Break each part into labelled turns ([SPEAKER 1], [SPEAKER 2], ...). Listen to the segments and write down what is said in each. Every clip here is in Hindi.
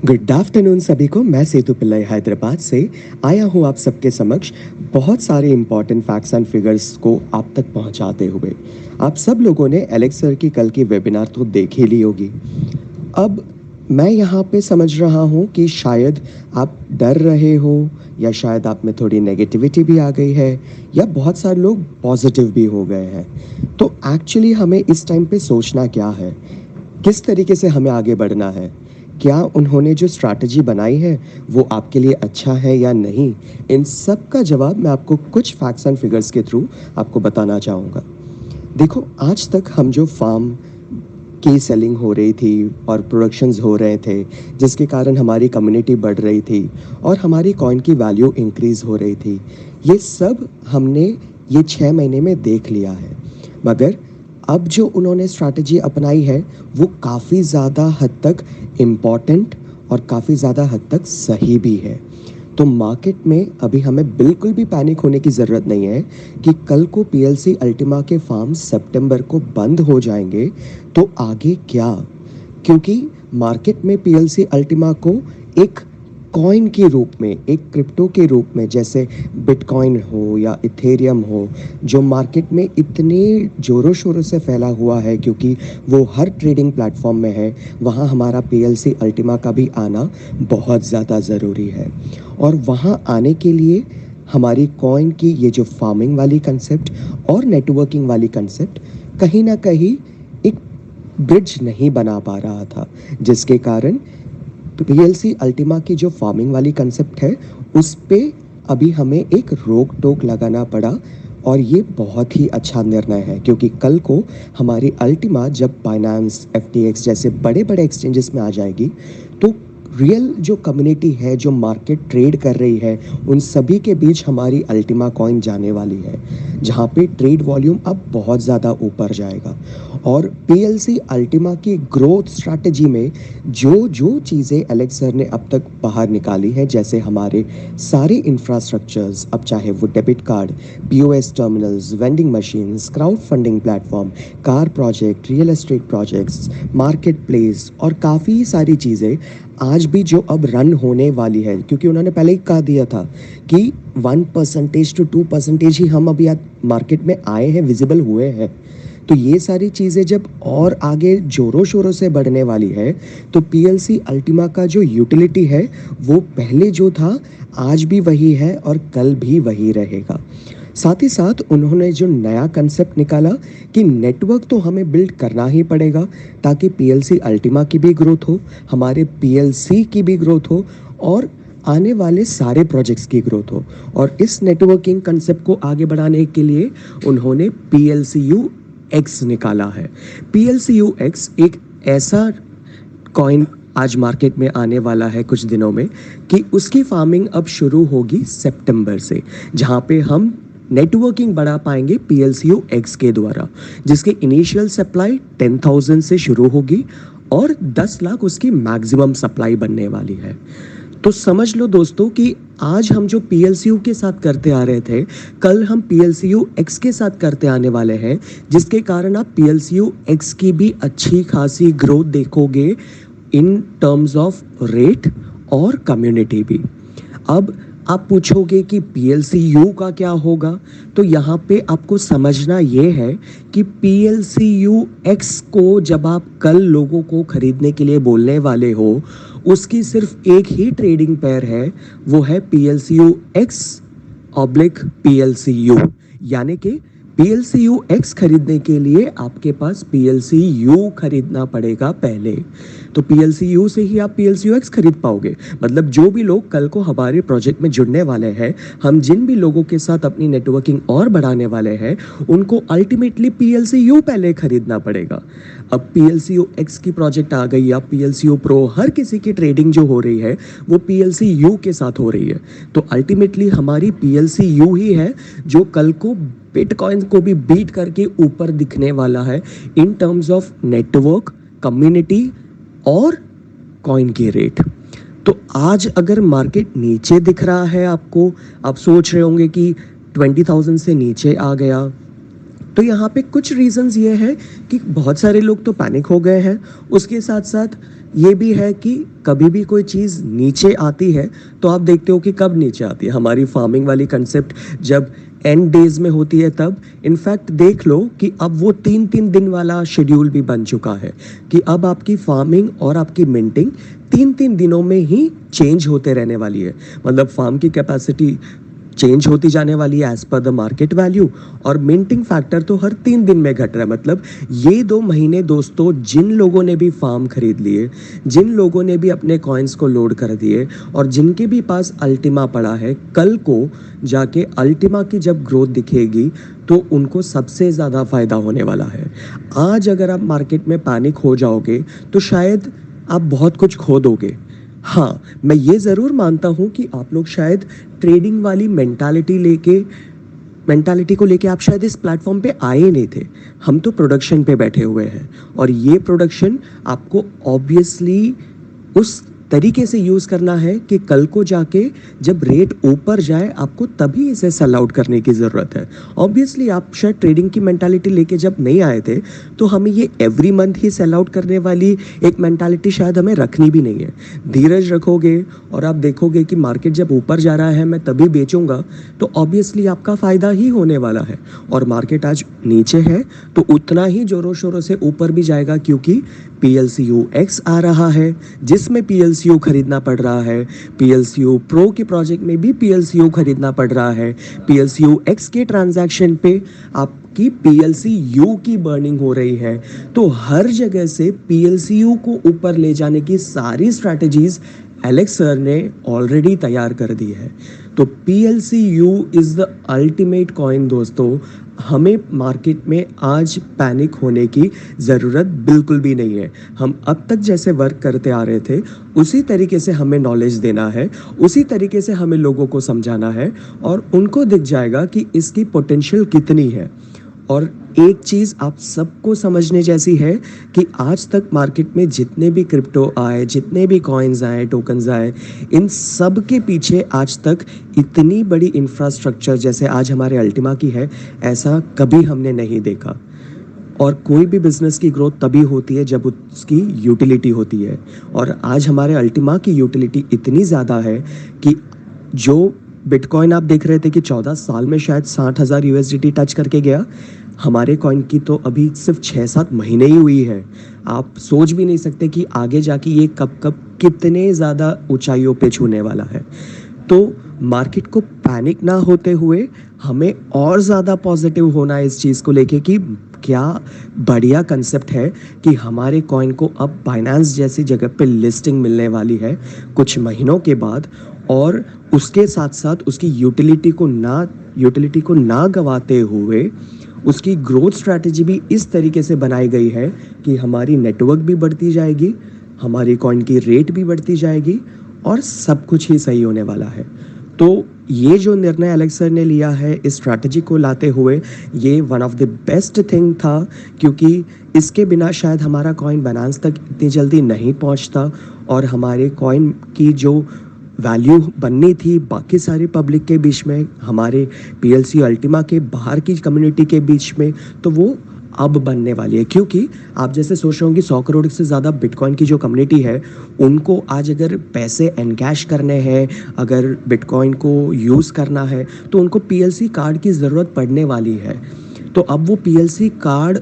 [SPEAKER 1] गुड आफ्टरनून सभी को। मैं सेतु पिल्लई हैदराबाद से आया हूँ आप सबके समक्ष बहुत सारे इंपॉर्टेंट फैक्ट्स एंड फिगर्स को आप तक पहुँचाते हुए। आप सब लोगों ने एलेक्स सर की कल की वेबिनार तो देख ही ली होगी। अब मैं यहाँ पे समझ रहा हूँ कि शायद आप डर रहे हो या शायद आप में थोड़ी नेगेटिविटी भी आ गई है या बहुत सारे लोग पॉजिटिव भी हो गए हैं। तो एक्चुअली हमें इस टाइम पे सोचना क्या है, किस तरीके से हमें आगे बढ़ना है, क्या उन्होंने जो स्ट्रैटेजी बनाई है वो आपके लिए अच्छा है या नहीं, इन सब का जवाब मैं आपको कुछ फैक्ट्स एंड फिगर्स के थ्रू आपको बताना चाहूँगा। देखो, आज तक हम जो फार्म की सेलिंग हो रही थी और प्रोडक्शंस हो रहे थे, जिसके कारण हमारी कम्युनिटी बढ़ रही थी और हमारी कॉइन की वैल्यू इंक्रीज़ हो रही थी, ये सब हमने ये 6 महीने में देख लिया है। मगर अब जो उन्होंने स्ट्रैटेजी अपनाई है वो काफ़ी ज़्यादा हद तक इम्पॉर्टेंट और काफ़ी ज़्यादा हद तक सही भी है। तो मार्केट में अभी हमें बिल्कुल भी पैनिक होने की ज़रूरत नहीं है कि कल को पीएलसी अल्टीमा के फार्म सितंबर को बंद हो जाएंगे तो आगे क्या, क्योंकि मार्केट में पीएलसी अल्टीमा को एक कॉइन के रूप में, एक क्रिप्टो के रूप में, जैसे बिटकॉइन हो या इथेरियम हो, जो मार्केट में इतने ज़ोरों शोरों से फैला हुआ है क्योंकि वो हर ट्रेडिंग प्लेटफॉर्म में है, वहाँ हमारा पीएलसी अल्टीमा का भी आना बहुत ज़्यादा ज़रूरी है। और वहाँ आने के लिए हमारी कॉइन की ये जो फार्मिंग वाली कंसेप्ट और नेटवर्किंग वाली कंसेप्ट कहीं ना कहीं एक ब्रिज नहीं बना पा रहा था, जिसके कारण पीएलसी अल्टीमा की जो फार्मिंग वाली कंसेप्ट है उस पे अभी हमें एक रोक टोक लगाना पड़ा। और ये बहुत ही अच्छा निर्णय है क्योंकि कल को हमारी अल्टीमा जब बाइनेंस, एफटीएक्स जैसे बड़े बड़े एक्सचेंजेस में आ जाएगी तो रियल जो कम्युनिटी है, जो मार्केट ट्रेड कर रही है, उन सभी के बीच हमारी अल्टीमा कॉइन जाने वाली है, जहाँ पे ट्रेड वॉल्यूम अब बहुत ज़्यादा ऊपर जाएगा। और पीएलसी अल्टीमा की ग्रोथ स्ट्रैटेजी में जो जो चीज़ें एलेक्स सर ने अब तक बाहर निकाली हैं, जैसे हमारे सारे इंफ्रास्ट्रक्चर्स, अब चाहे वो debit card, POS terminals, vending machines, crowd funding platform, car project, real estate projects, market place और काफ़ी सारी चीज़ें आज भी जो अब रन होने वाली है, क्योंकि उन्होंने पहले ही कहा दिया था कि 1% to 2% ही हम अभी मार्केट में आए हैं, विजिबल हुए हैं। तो ये सारी चीज़ें जब और आगे जोरों शोरों से बढ़ने वाली है तो पीएलसी अल्टीमा का जो यूटिलिटी है वो पहले जो था आज भी वही है और कल भी वही रहेगा। साथ ही साथ उन्होंने जो नया कंसेप्ट निकाला कि नेटवर्क तो हमें बिल्ड करना ही पड़ेगा ताकि पीएलसी अल्टीमा की भी ग्रोथ हो, हमारे पीएलसी की भी ग्रोथ हो और आने वाले सारे प्रोजेक्ट्स की ग्रोथ हो। और इस नेटवर्किंग कंसेप्ट को आगे बढ़ाने के लिए उन्होंने PLCU X निकाला है। PLCU X एक ऐसा कॉइन आज मार्केट में आने वाला है कुछ दिनों में कि उसकी फार्मिंग अब शुरू होगी सितंबर से, जहां पे हम नेटवर्किंग बढ़ा पाएंगे PLCU X के द्वारा, जिसकी इनिशियल सप्लाई 10,000 से शुरू होगी और 10 लाख उसकी मैक्सिमम सप्लाई बनने वाली है। तो समझ लो दोस्तों कि आज हम जो PLCU के साथ करते आ रहे थे, कल हम PLCU X के साथ करते आने वाले हैं, जिसके कारण आप PLCU X की भी अच्छी खासी ग्रोथ देखोगे इन टर्म्स ऑफ रेट और कम्युनिटी भी। अब आप पूछोगे कि PLCU का क्या होगा, तो यहाँ पे आपको समझना ये है कि PLCU X को जब आप कल लोगों को खरीदने के लिए बोलने वाले हो, उसकी सिर्फ एक ही ट्रेडिंग पेयर है, वो है PLCU X ऑब्लिक PLCU। यानी कि PLCU X खरीदने के लिए आपके पास PLCU खरीदना पड़ेगा पहले, तो PLCU से ही आप PLCU X खरीद पाओगे। मतलब जो भी लोग कल को हमारे प्रोजेक्ट में जुड़ने वाले हैं, हम जिन भी लोगों के साथ अपनी नेटवर्किंग और बढ़ाने वाले हैं, उनको अल्टीमेटली PLCU पहले खरीदना पड़ेगा। अब PLCU X की प्रोजेक्ट आ गई या PLCU Pro, हर किसी की ट्रेडिंग जो हो रही है वो PLCU के साथ हो रही है, तो अल्टीमेटली हमारी PLCU ही है जो कल को बिटकॉइन को भी बीट करके ऊपर दिखने वाला है in terms of network, community और कॉइन की रेट। तो आज अगर मार्केट नीचे दिख रहा है आपको, आप सोच रहे होंगे कि 20,000 से नीचे आ गया तो यहाँ पे कुछ रीजंस ये है कि बहुत सारे लोग तो पैनिक हो गए हैं। उसके साथ साथ ये भी है कि कभी भी कोई चीज़ नीचे आती है तो आप देखते हो कि कब नीचे आती है। हमारी फार्मिंग वाली कंसेप्ट जब एंड डेज में होती है तब इनफैक्ट देख लो कि अब वो 3-3 दिन वाला शेड्यूल भी बन चुका है कि अब आपकी फार्मिंग और आपकी मिंटिंग 3-3 दिनों में ही चेंज होते रहने वाली है। मतलब फार्म की कैपेसिटी चेंज होती जाने वाली है as per the market value, और मिंटिंग फैक्टर तो हर 3 दिन में घट रहा है। मतलब ये 2 महीने दोस्तों, जिन लोगों ने भी फार्म खरीद लिए, जिन लोगों ने भी अपने कॉइन्स को लोड कर दिए और जिनके भी पास अल्टीमा पड़ा है, कल को जाके अल्टीमा की जब ग्रोथ दिखेगी तो उनको सबसे ज़्यादा फायदा होने वाला है। आज अगर आप मार्केट में पैनिक हो जाओगे तो शायद आप बहुत कुछ खो दोगे। हाँ, मैं ये ज़रूर मानता हूँ कि आप लोग शायद ट्रेडिंग वाली मेंटालिटी को लेके आप शायद इस प्लेटफॉर्म पे आए ही नहीं थे। हम तो प्रोडक्शन पे बैठे हुए हैं और ये प्रोडक्शन आपको ऑब्वियसली उस तरीके से यूज़ करना है कि कल को जाके जब रेट ऊपर जाए आपको तभी इसे सेल आउट करने की ज़रूरत है। ऑब्वियसली आप शायद ट्रेडिंग की मेंटालिटी लेके जब नहीं आए थे तो हमें ये एवरी मंथ ही सेल आउट करने वाली एक मेंटालिटी शायद हमें रखनी भी नहीं है। धीरज रखोगे और आप देखोगे कि मार्केट जब ऊपर जा रहा है मैं तभी बेचूंगा, तो ऑब्वियसली आपका फ़ायदा ही होने वाला है। और मार्केट आज नीचे है तो उतना ही जोरों शोरों से ऊपर भी जाएगा, क्योंकि PLCU X आ रहा है जिसमें PLCU खरीदना पड़ रहा है। PLCU प्रो के प्रोजेक्ट में भी PLCU खरीदना पड़ रहा है। PLCU X के ट्रांजैक्शन पे आपकी PLCU की बर्निंग हो रही है। तो हर जगह से PLCU को ऊपर ले जाने की सारी स्ट्रैटेजीज एलेक्स सर ने ऑलरेडी तैयार कर दी है। तो PLCU is the ultimate coin दोस्तों। हमें मार्केट में आज पैनिक होने की ज़रूरत बिल्कुल भी नहीं है। हम अब तक जैसे वर्क करते आ रहे थे उसी तरीके से हमें नॉलेज देना है, उसी तरीके से हमें लोगों को समझाना है और उनको दिख जाएगा कि इसकी पोटेंशियल कितनी है। और एक चीज़ आप सबको समझने जैसी है कि आज तक मार्केट में जितने भी क्रिप्टो आए, जितने भी कॉइन्स आए, टोकन्स आए, इन सब के पीछे आज तक इतनी बड़ी इंफ्रास्ट्रक्चर जैसे आज हमारे अल्टीमा की है, ऐसा कभी हमने नहीं देखा। और कोई भी बिजनेस की ग्रोथ तभी होती है जब उसकी यूटिलिटी होती है। और आज हमारे अल्टीमा की यूटिलिटी इतनी ज़्यादा है कि जो बिटकॉइन आप देख रहे थे कि 14 साल में शायद 60,000 USDT टच करके गया, हमारे कॉइन की तो अभी सिर्फ 6-7 महीने ही हुई है। आप सोच भी नहीं सकते कि आगे जाके ये कब कब कितने ज़्यादा ऊंचाइयों पे छूने वाला है। तो मार्केट को पैनिक ना होते हुए हमें और ज़्यादा पॉजिटिव होना है इस चीज़ को लेके कि क्या बढ़िया कंसेप्ट है कि हमारे कॉइन को अब बाइनेंस जैसी जगह पे लिस्टिंग मिलने वाली है कुछ महीनों के बाद। और उसके साथ साथ उसकी यूटिलिटी को ना गवाते हुए उसकी ग्रोथ स्ट्रैटेजी भी इस तरीके से बनाई गई है कि हमारी नेटवर्क भी बढ़ती जाएगी, हमारी कॉइन की रेट भी बढ़ती जाएगी और सब कुछ ही सही होने वाला है। तो ये जो निर्णय एलेक्स सर ने लिया है इस स्ट्रैटेजी को लाते हुए, ये one of the best thing था, क्योंकि इसके बिना शायद हमारा कॉइन बाइनेंस तक इतनी जल्दी नहीं पहुंचता और हमारे कॉइन की जो वैल्यू बननी थी बाकी सारी पब्लिक के बीच में, हमारे PLC अल्टीमा के बाहर की कम्युनिटी के बीच में, तो वो अब बनने वाली है। क्योंकि आप जैसे सोच रहे होंगे 100 करोड़ से ज़्यादा बिटकॉइन की जो कम्युनिटी है उनको आज अगर पैसे एनकैश करने हैं, अगर बिटकॉइन को यूज़ करना है तो उनको PLC कार्ड की ज़रूरत पड़ने वाली है। तो अब वो PLC कार्ड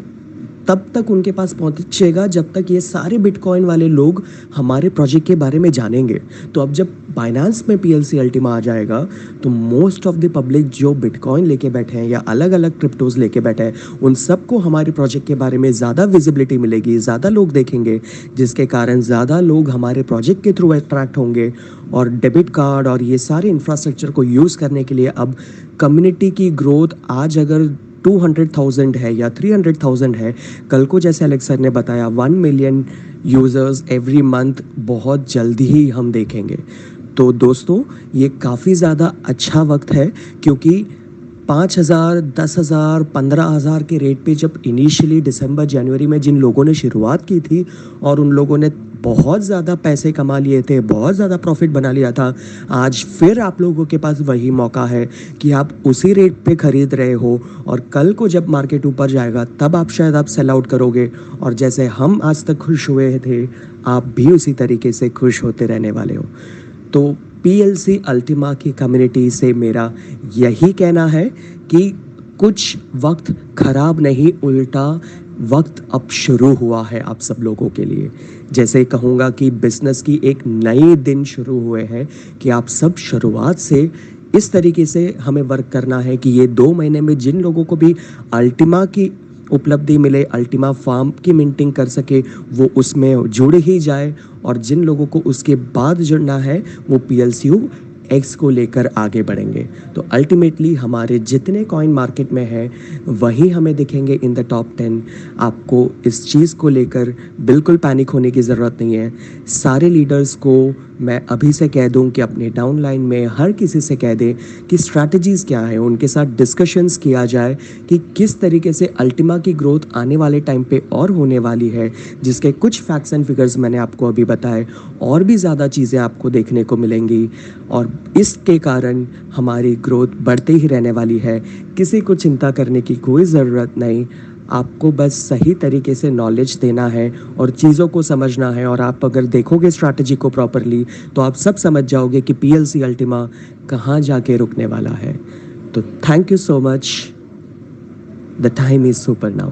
[SPEAKER 1] तब तक उनके पास पहुंचेगा जब तक ये सारे बिटकॉइन वाले लोग हमारे प्रोजेक्ट के बारे में जानेंगे। तो अब जब बाइनेंस में PLC अल्टीमा आ जाएगा तो मोस्ट ऑफ द पब्लिक जो बिटकॉइन लेके बैठे हैं या अलग अलग क्रिप्टोज लेके बैठे हैं, उन सबको हमारे प्रोजेक्ट के बारे में ज़्यादा विजिबिलिटी मिलेगी, ज़्यादा लोग देखेंगे, जिसके कारण ज़्यादा लोग हमारे प्रोजेक्ट के थ्रू अट्रैक्ट होंगे। और डेबिट कार्ड और ये सारे इंफ्रास्ट्रक्चर को यूज़ करने के लिए अब कम्युनिटी की ग्रोथ आज अगर 200,000 है या 300,000 है, कल को जैसे एलेक्स सर ने बताया 1 मिलियन यूज़र्स एवरी मंथ बहुत जल्दी ही हम देखेंगे। तो दोस्तों ये काफ़ी ज़्यादा अच्छा वक्त है, क्योंकि 5,000, 10,000, 15,000 के रेट पे जब इनिशियली दिसंबर जनवरी में जिन लोगों ने शुरुआत की थी और उन लोगों ने बहुत ज़्यादा पैसे कमा लिए थे, बहुत ज़्यादा प्रॉफिट बना लिया था, आज फिर आप लोगों के पास वही मौका है कि आप उसी रेट पे खरीद रहे हो और कल को जब मार्केट ऊपर जाएगा तब आप शायद आप सेल आउट करोगे और जैसे हम आज तक खुश हुए थे आप भी उसी तरीके से खुश होते रहने वाले हो। तो पीएलसी अल्टीमा की कम्युनिटी से मेरा यही कहना है कि कुछ वक्त खराब नहीं, उल्टा वक्त अब शुरू हुआ है आप सब लोगों के लिए। जैसे कहूँगा कि बिजनेस की एक नई दिन शुरू हुए हैं कि आप सब शुरुआत से इस तरीके से हमें वर्क करना है कि ये 2 महीने में जिन लोगों को भी अल्टीमा की उपलब्धि मिले, अल्टीमा फार्म की मिंटिंग कर सके, वो उसमें जुड़ ही जाए और जिन लोगों को उसके बाद जुड़ना है वो पीएलसीयू एक्स को लेकर आगे बढ़ेंगे। तो अल्टीमेटली हमारे जितने कॉइन मार्केट में है वही हमें दिखेंगे इन द टॉप 10। आपको इस चीज़ को लेकर बिल्कुल पैनिक होने की ज़रूरत नहीं है। सारे लीडर्स को मैं अभी से कह दूं कि अपने डाउनलाइन में हर किसी से कह दें कि स्ट्रैटेजीज़ क्या है, उनके साथ डिस्कशंस किया जाए कि किस तरीके से अल्टीमा की ग्रोथ आने वाले टाइम पे और होने वाली है, जिसके कुछ फैक्ट्स एंड फिगर्स मैंने आपको अभी बताए, और भी ज़्यादा चीज़ें आपको देखने को मिलेंगी और इसके कारण हमारी ग्रोथ बढ़ते ही रहने वाली है। किसी को चिंता करने की कोई ज़रूरत नहीं, आपको बस सही तरीके से नॉलेज देना है और चीज़ों को समझना है और आप अगर देखोगे स्ट्रैटेजी को प्रॉपरली तो आप सब समझ जाओगे कि पीएलसी अल्टीमा कहाँ जाके रुकने वाला है। तो thank you so much, the time is super now.